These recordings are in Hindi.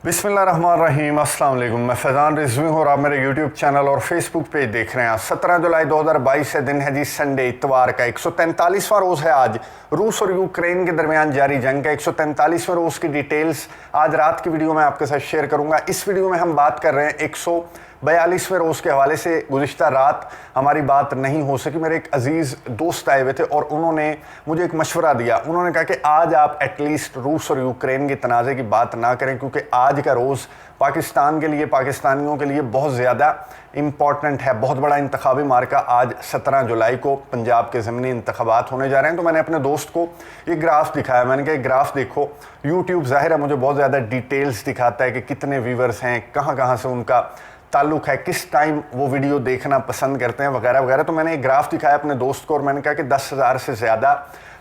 बिस्मिल्लाहिर्रहमानिर्रहीम, अस्सलाम वालेकुम। मैं फैज़ान रिजवी हूँ और आप मेरे यूट्यूब चैनल और फेसबुक पेज देख रहे हैं। 17 जुलाई 2022 से दिन है जी संडे, इतवार का 143वां रोज़ है आज रूस और यूक्रेन के दरमियान जारी जंग का 143वें रोज़ की डिटेल्स आज रात की वीडियो में आपके साथ शेयर करूँगा। इस वीडियो में हम बात कर रहे हैं 142वें रोज़ के हवाले से। गुज़िश्ता रात हमारी बात नहीं हो सकी। मेरे एक अजीज़ दोस्त आए हुए थे और उन्होंने मुझे एक मशवरा दिया। उन्होंने कहा कि आज आप एटलीस्ट रूस और यूक्रेन के तनाज़े की बात ना करें, क्योंकि आज का रोज़ पाकिस्तान के लिए, पाकिस्तानियों के लिए बहुत ज़्यादा इम्पॉर्टेंट है। बहुत बड़ा इंतखाबी मार्का आज 17 जुलाई को पंजाब के ज़मीनी इंतखाबात होने जा रहे हैं। तो मैंने अपने दोस्त को ये ग्राफ दिखाया। मैंने कहा ग्राफ देखो, यूट्यूब ज़ाहिर है मुझे बहुत ज़्यादा डिटेल्स दिखाता है कि कितने व्यूवर्स हैं, कहाँ कहाँ से उनका ताल्लुक़ है, किस टाइम वो वीडियो देखना पसंद करते हैं वगैरह वगैरह। तो मैंने एक ग्राफ दिखाया अपने दोस्त को और मैंने कहा कि 10,000 से ज़्यादा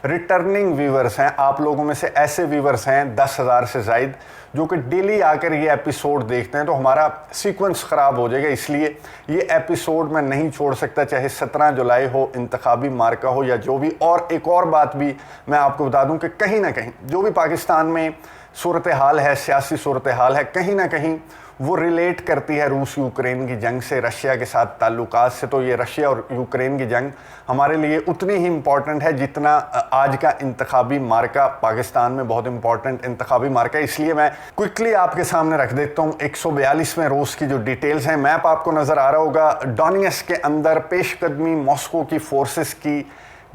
रिटर्निंग व्यूवर्स हैं। आप लोगों में से ऐसे व्यूवर्स हैं 10,000 से ज़ायद जो कि डेली आकर ये एपिसोड देखते हैं। तो हमारा सीक्वेंस ख़राब हो जाएगा, इसलिए ये एपिसोड मैं नहीं छोड़ सकता, चाहे 17 जुलाई हो, इंतखाबी मार्का हो या जो भी। और एक और बात भी मैं आपको बता दूं कि कहीं ना कहीं जो भी पाकिस्तान में सूरत हाल है, सियासी सूरत हाल है, कहीं ना कहीं वो रिलेट करती है रूस यूक्रेन की जंग से, रशिया के साथ ताल्लुकात से। तो ये रशिया और यूक्रेन की जंग हमारे लिए उतनी ही इम्पॉर्टेंट है जितना आज का इंतखाबी मार्का पाकिस्तान में बहुत इंपॉर्टेंट इंतखाबी मार्का है। इसलिए मैं क्विकली आपके सामने रख देता हूँ 142वें रोज़ की जो डिटेल्स हैं। मैप आपको नज़र आ रहा होगा। डोनेट्स्क के अंदर पेशकदमी मॉस्को की फोर्सेस की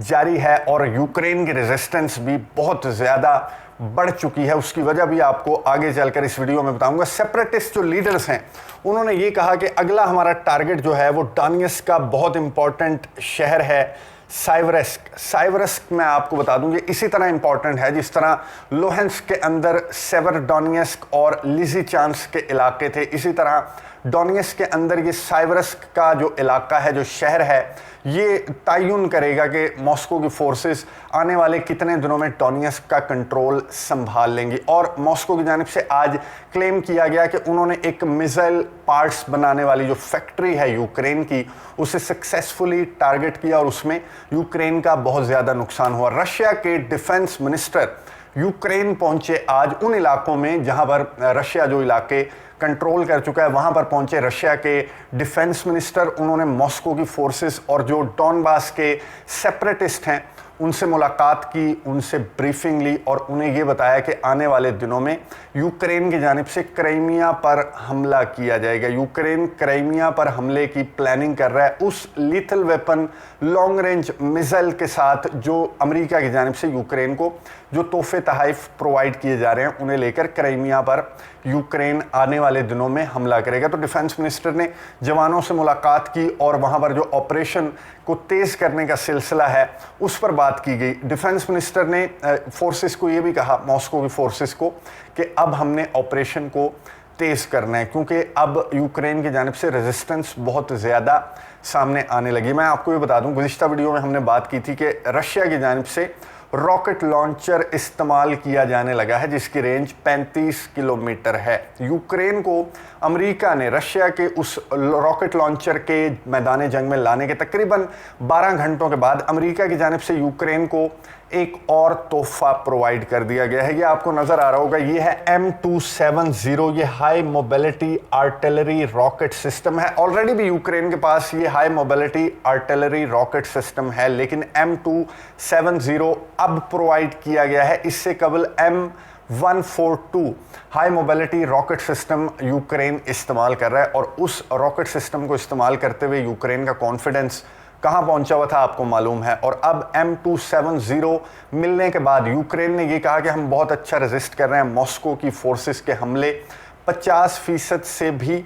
जारी है और यूक्रेन की रेजिस्टेंस भी बहुत ज़्यादा बढ़ चुकी है। उसकी वजह भी आपको आगे चलकर इस वीडियो में बताऊंगा। सेपरेटिस्ट जो लीडर्स हैं उन्होंने ये कहा कि अगला हमारा टारगेट जो है वो डोनेट्स्क का बहुत इंपॉर्टेंट शहर है साइवरस्क। साइवरस्क मैं आपको बता दूं ये इसी तरह इंपॉर्टेंट है जिस तरह लोहेंस्क के अंदर सेवरडोनेट्स्क और लिसिचांस्क के इलाके थे, इसी तरह डोनेट्स्क के अंदर ये साइवरस्क का जो इलाका है, जो शहर है, ये तयन करेगा कि मॉस्को की फोर्सेस आने वाले कितने दिनों में डोनेट्स्क का कंट्रोल संभाल लेंगी। और मॉस्को की जानिब से आज क्लेम किया गया कि उन्होंने एक मिसाइल पार्ट्स बनाने वाली जो फैक्ट्री है यूक्रेन की, उसे सक्सेसफुली टारगेट किया और उसमें यूक्रेन का बहुत ज़्यादा नुकसान हुआ। रशिया के डिफेंस मिनिस्टर यूक्रेन पहुंचे आज उन इलाकों में जहां पर रशिया जो इलाके कंट्रोल कर चुका है, वहां पर पहुंचे रशिया के डिफेंस मिनिस्टर। उन्होंने मॉस्को की फोर्सेस और जो डॉनबास के सेपरेटिस्ट हैं उनसे मुलाकात की, उनसे ब्रीफिंग ली और उन्हें ये बताया कि आने वाले दिनों में यूक्रेन की जानिब से क्राइमिया पर हमला किया जाएगा। यूक्रेन क्राइमिया पर हमले की प्लानिंग कर रहा है उस lethal weapon long range missile के साथ जो अमेरिका की जानिब से यूक्रेन को जो तोहफे तहाइफ प्रोवाइड किए जा रहे हैं, उन्हें लेकर क्राइमिया पर यूक्रेन आने वाले दिनों में हमला करेगा। तो डिफेंस मिनिस्टर ने जवानों से मुलाकात की और वहाँ पर जो ऑपरेशन को तेज़ करने का सिलसिला है उस पर बात की गई। डिफेंस मिनिस्टर ने फोर्सेस को ये भी कहा, मॉस्को की फोर्सेस को, कि अब हमने ऑपरेशन को तेज़ करना है क्योंकि अब यूक्रेन की जानिब से रेजिस्टेंस बहुत ज़्यादा सामने आने लगी। मैं आपको ये बता दूं, गुज़िश्ता वीडियो में हमने बात की थी कि रशिया की जानिब से रॉकेट लॉन्चर इस्तेमाल किया जाने लगा है जिसकी रेंज 35 किलोमीटर है। यूक्रेन को अमेरिका ने रशिया के उस रॉकेट लॉन्चर के मैदान जंग में लाने के तकरीबन 12 घंटों के बाद अमेरिका की जानिब से यूक्रेन को एक और तोहफा प्रोवाइड कर दिया गया है। ये आपको नज़र आ रहा होगा, ये है M270। ये high mobility artillery rocket system है। ऑलरेडी भी यूक्रेन के पास ये high mobility artillery rocket system है, लेकिन M270 अब प्रोवाइड किया गया है। इससे कबल M142 high mobility rocket system Ukraine इस्तेमाल कर रहा है और उस रॉकेट सिस्टम को इस्तेमाल करते हुए यूक्रेन का कॉन्फिडेंस कहाँ पहुंचा हुआ था आपको मालूम है। और अब M270 मिलने के बाद यूक्रेन ने ये कहा कि हम बहुत अच्छा रेजिस्ट कर रहे हैं। मॉस्को की फोर्सेस के हमले 50% से भी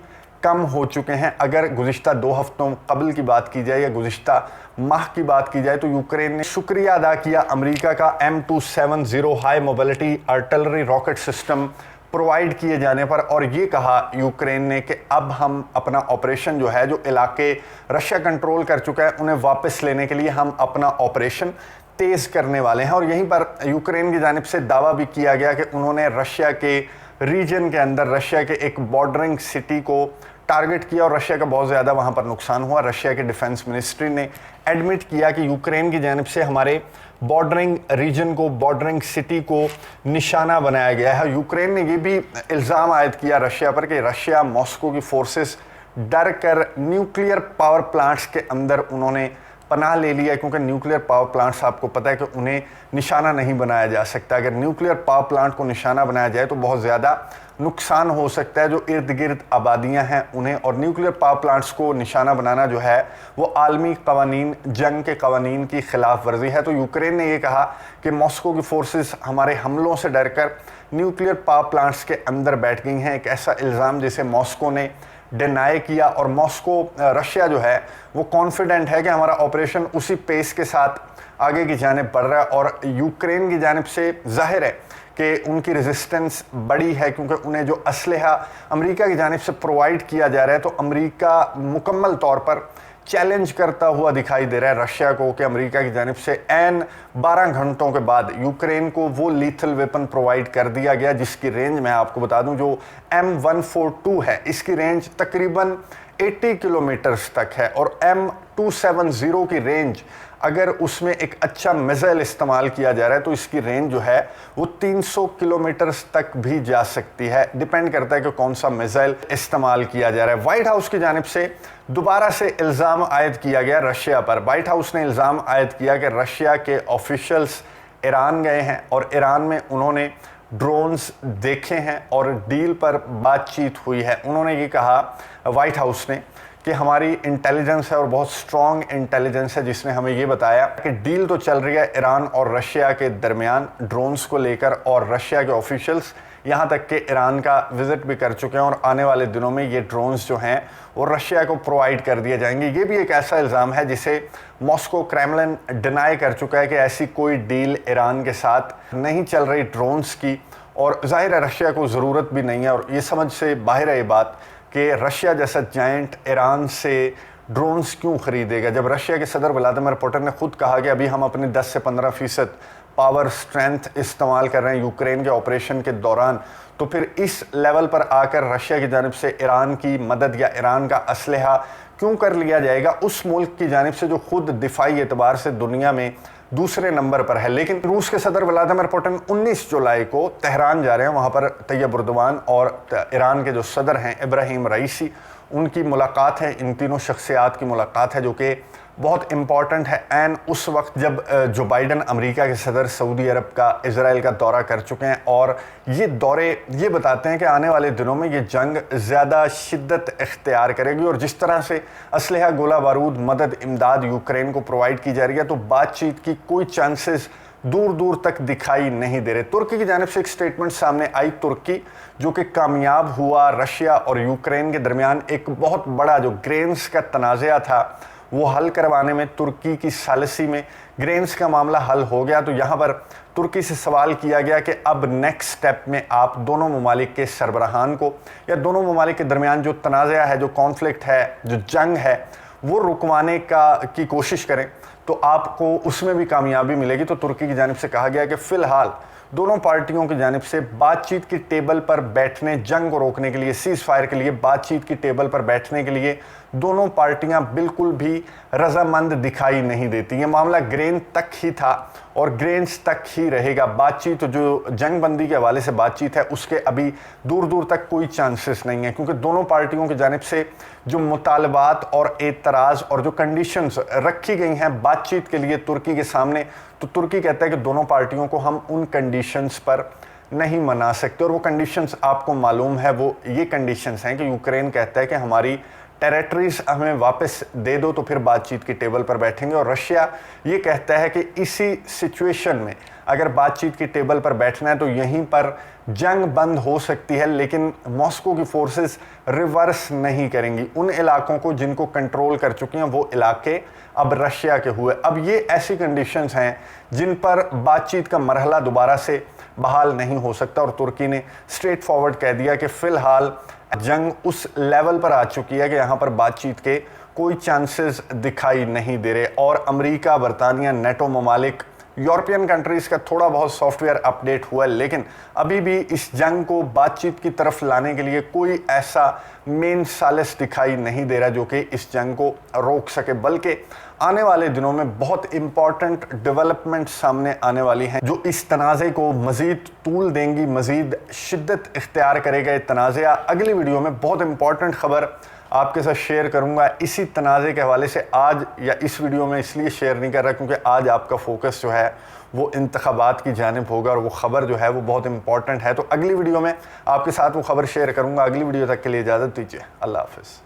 कम हो चुके हैं। अगर गुज़िश्ता 2 हफ्तों कबल की बात की जाए या गुज़िश्ता माह की बात की जाए तो यूक्रेन ने शुक्रिया अदा किया अमेरिका का M270 high mobility artillery rocket system provide किए जाने पर, और ये कहा यूक्रेन ने कि अब हम अपना ऑपरेशन जो है, जो इलाके रशिया कंट्रोल कर चुका है, उन्हें वापस लेने के लिए हम अपना ऑपरेशन तेज़ करने वाले हैं। और यहीं पर यूक्रेन की जानिब से दावा भी किया गया कि उन्होंने रशिया के रीजन के अंदर रशिया के एक बॉर्डरिंग सिटी को टारगेट किया और रशिया का बहुत ज़्यादा वहाँ पर नुकसान हुआ। रशिया के डिफेंस मिनिस्ट्री ने एडमिट किया कि यूक्रेन की जानिब से हमारे बॉर्डरिंग रीजन को, बॉर्डरिंग सिटी को निशाना बनाया गया है। यूक्रेन ने ये भी इल्ज़ाम आयद किया रशिया पर कि रशिया मॉस्को की फोर्सेस डर कर न्यूक्लियर पावर प्लांट्स के अंदर उन्होंने पनाह ले लिया, क्योंकि न्यूक्लियर पावर प्लांट्स आपको पता है कि उन्हें निशाना नहीं बनाया जा सकता। अगर न्यूक्लियर पावर प्लांट को निशाना बनाया जाए तो बहुत ज़्यादा नुकसान हो सकता है जो इर्द गिर्द आबादियां हैं उन्हें, और न्यूक्लियर पावर प्लांट्स को निशाना बनाना जो है वो आलमी कवानीन, जंग के कवानीन की खिलाफ वर्जी है। तो यूक्रेन ने ये कहा कि मॉस्को की फोर्सेस हमारे हमलों से डर कर न्यूक्लियर पावर प्लांट्स के अंदर बैठ गई हैं। एक ऐसा इल्ज़ाम जिसे मॉस्को ने डिनाई किया, और मॉस्को, रशिया जो है वो कॉन्फिडेंट है कि हमारा ऑपरेशन उसी पेस के साथ आगे की जानिब बढ़ रहा है। और यूक्रेन की जानिब से जाहिर है कि उनकी रेजिस्टेंस बड़ी है, क्योंकि उन्हें जो असलहा अमेरिका की जानिब से प्रोवाइड किया जा रहा है, तो अमेरिका मुकम्मल तौर पर चैलेंज करता हुआ दिखाई दे रहा है रशिया को कि अमेरिका की जानिब से एन 12 घंटों के बाद यूक्रेन को वो लीथल वेपन प्रोवाइड कर दिया गया जिसकी रेंज मैं आपको बता दूं जो M142 है, इसकी रेंज तकरीबन 80 किलोमीटर्स तक है, और M270 की रेंज अगर उसमें एक अच्छा मिसाइल इस्तेमाल किया जा रहा है तो इसकी रेंज जो है वो 300 किलोमीटर्स तक भी जा सकती है। डिपेंड करता है कि कौन सा मिसाइल इस्तेमाल किया जा रहा है। व्हाइट हाउस की जानिब से दोबारा से इल्ज़ाम आयद किया गया रशिया पर। व्हाइट हाउस ने इल्ज़ाम आयद किया कि रशिया के ऑफिशियल्स ईरान गए हैं और ईरान में उन्होंने ड्रोन्स देखे हैं और डील पर बातचीत हुई है। उन्होंने ये कहा व्हाइट हाउस ने कि हमारी इंटेलिजेंस है और बहुत स्ट्रॉन्ग इंटेलिजेंस है जिसने हमें ये बताया कि डील तो चल रही है ईरान और रशिया के दरमियान ड्रोन्स को लेकर, और रशिया के ऑफिशियल्स यहाँ तक कि ईरान का विज़िट भी कर चुके हैं और आने वाले दिनों में ये ड्रोन्स जो हैं वो रशिया को प्रोवाइड कर दिए जाएंगे। ये भी एक ऐसा इल्ज़ाम है जिसे मॉस्को, क्रेमलिन डिनाई कर चुका है कि ऐसी कोई डील ईरान के साथ नहीं चल रही ड्रोन्स की, और ज़ाहिर है रशिया को ज़रूरत भी नहीं है। और ये समझ से बाहर है ये बात कि रशिया जैसा जायंट ईरान से ड्रोन्स क्यों खरीदेगा, जब रशिया के सदर व्लादिमीर पुतिन ने खुद कहा कि अभी हम अपने 10 से 15% पावर स्ट्रेंथ इस्तेमाल कर रहे हैं यूक्रेन के ऑपरेशन के दौरान, तो फिर इस लेवल पर आकर रशिया की जानिब से ईरान की मदद या ईरान का असलहा क्यों कर लिया जाएगा उस मुल्क की जानिब से जो खुद दिफाई एतबार से दुनिया में दूसरे नंबर पर है। लेकिन रूस के सदर व्लादिमीर पुतिन 19 जुलाई को तेहरान जा रहे हैं, वहाँ पर तैयब उर्दवान और ईरान के जो सदर हैं इब्राहिम रईसी, उनकी मुलाकात है। इन तीनों शख्सियात की मुलाकात है जो कि बहुत इम्पॉर्टेंट है। एंड उस वक्त जब जो बाइडन अमेरिका के सदर सऊदी अरब का, इजराइल का दौरा कर चुके हैं, और ये दौरे ये बताते हैं कि आने वाले दिनों में ये जंग ज़्यादा शिद्दत इख्तियार करेगी, और जिस तरह से असलहा, गोला बारूद, मदद, इमदाद यूक्रेन को प्रोवाइड की जा रही है, तो बातचीत की कोई चांसेस दूर दूर तक दिखाई नहीं दे रहे। तुर्की की जानिब से एक स्टेटमेंट सामने आई, तुर्की जो कि कामयाब हुआ रशिया और यूक्रेन के दरमियान एक बहुत बड़ा जो ग्रेन्स का तनाज़ा था वो हल करवाने में, तुर्की की सालिसी में ग्रेन्स का मामला हल हो गया। तो यहाँ पर तुर्की से सवाल किया गया कि अब नेक्स्ट स्टेप में आप दोनों ममालिक के सरबराहान को, या दोनों ममालिक के दरमियान जो तनाज़ा है, जो कॉन्फ्लिक्ट है, जो जंग है, वो रुकवाने की कोशिश करें तो आपको उसमें भी कामयाबी मिलेगी। तो तुर्की की जानिब से कहा गया कि फ़िलहाल दोनों पार्टियों की जानिब से बातचीत की टेबल पर बैठने, जंग को रोकने के लिए, सीज़ फायर के लिए बातचीत की टेबल पर बैठने के लिए दोनों पार्टियां बिल्कुल भी रजामंद दिखाई नहीं देती। ये मामला ग्रेन तक ही था और ग्रेन्स तक ही रहेगा। बातचीत जो जंग बंदी के हवाले से बातचीत है उसके अभी दूर दूर तक कोई चांसेस नहीं है, क्योंकि दोनों पार्टियों की जानिब से जो मुतालबात और एतराज़ और जो कंडीशंस रखी गई हैं बातचीत के लिए तुर्की के सामने, तो तुर्की कहता है कि दोनों पार्टियों को हम उन कंडीशंस पर नहीं मना सकते। और वो कंडीशंस आपको मालूम है, वो ये कंडीशंस हैं कि यूक्रेन कहता है कि हमारी टेरिटरीज हमें वापस दे दो तो फिर बातचीत की टेबल पर बैठेंगे, और रशिया ये कहता है कि इसी सिचुएशन में अगर बातचीत की टेबल पर बैठना है तो यहीं पर जंग बंद हो सकती है, लेकिन मॉस्को की फोर्सेस रिवर्स नहीं करेंगी। उन इलाकों को जिनको कंट्रोल कर चुकी हैं वो इलाके अब रशिया के हुए। अब ये ऐसी कंडीशंस हैं जिन पर बातचीत का मरहला दोबारा से बहाल नहीं हो सकता, और तुर्की ने स्ट्रेट फॉरवर्ड कह दिया कि फ़िलहाल जंग उस लेवल पर आ चुकी है कि यहाँ पर बातचीत के कोई चांसेस दिखाई नहीं दे रहे। और अमेरिका, बरतानिया, नेटो ममालिक यूरोपियन कंट्रीज़ का थोड़ा बहुत सॉफ्टवेयर अपडेट हुआ, लेकिन अभी भी इस जंग को बातचीत की तरफ लाने के लिए कोई ऐसा मेन सालिस दिखाई नहीं दे रहा जो कि इस जंग को रोक सके। बल्कि आने वाले दिनों में बहुत इंपॉर्टेंट डेवलपमेंट सामने आने वाली हैं जो इस तनाज़े को मज़ीद तूल देंगी, मज़ीद शिद्दत इख्तियार करेगा ये तनाज़ा। अगली वीडियो में बहुत इंपॉर्टेंट खबर आपके साथ शेयर करूंगा इसी तनाज़े के हवाले से। आज या इस वीडियो में इसलिए शेयर नहीं कर रहा क्योंकि आज आपका फोकस जो है वो इंतखाबात की जानिब होगा और वो ख़बर जो है वो बहुत इंपॉर्टेंट है। तो अगली वीडियो में आपके साथ वो खबर शेयर करूंगा। अगली वीडियो तक के लिए इजाज़त दीजिए। अल्लाह हाफ़िज़।